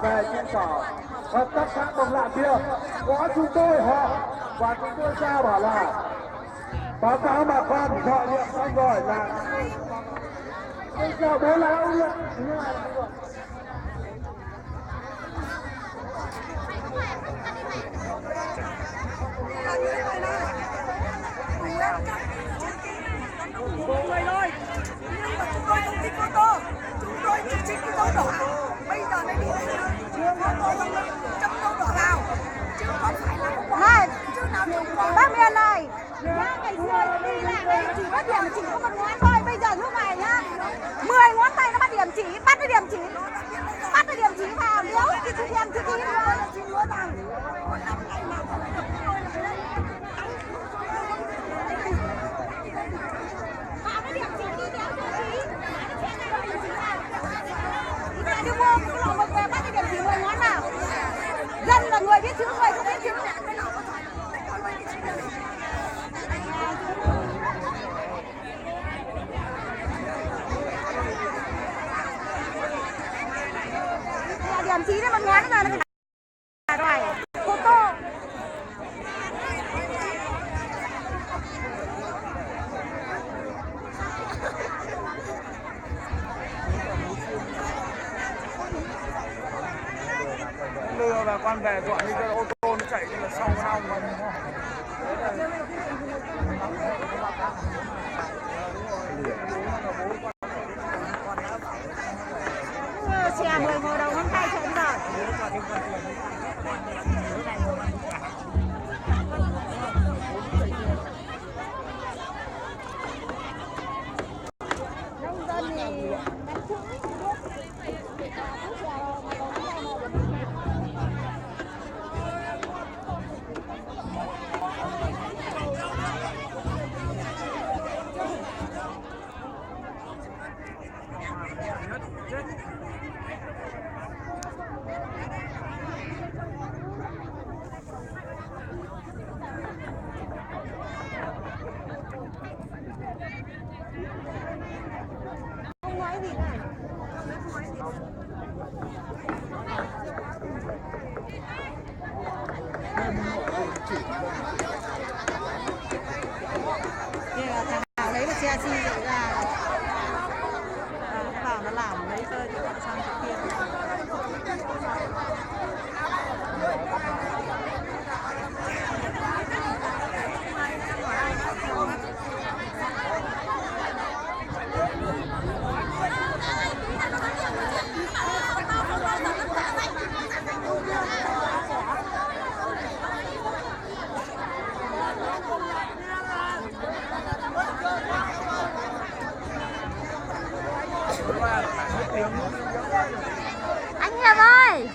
hỏi về trụ sở hợp tác xã Bồng Lạng kia có chúng tôi họ và chúng tôi ra bảo là báo cáo bà con thọ nhiệm xong rồi là bây giờ bố là ông ạ. Mọi người ơi, nhưng mà chúng tôi không thích photo, chúng tôi chỉ thích cái dấu đỏ. Bây giờ mới đi photo chấm dấu đỏ vào, chứ không phải là không này, chứ nào không có. bác Miền này, nhá, ngày xưa đi lại đây chỉ có điểm chỉ có một ngón thôi, bây giờ lúc này nhá, 10 ngón tay nó bắt điểm chỉ, bắt cái điểm chỉ vào, nếu thì cứ điểm thì đi nữa. Xin lỗi rằng đi mua cái lồng mực về bắt cái điểm chỉ 10 ngón nào. Dân là người biết chữ, người không biết chữ. Điểm chỉ đấy, một ngón bây giờ nó phải rồi. Photo. Lừa bà con về gọi như cái ô tô nó chạy là sau hông mà. Xe 10 ngồi đầu ngón tay chọn rồi. Nông dân thì đánh chữ không nói gì này. Kia là thằng nào lấy một xe xi vậy ra bảo nó làm lấy chơi thì sang chỗ kia. Anh Hiệp ơi!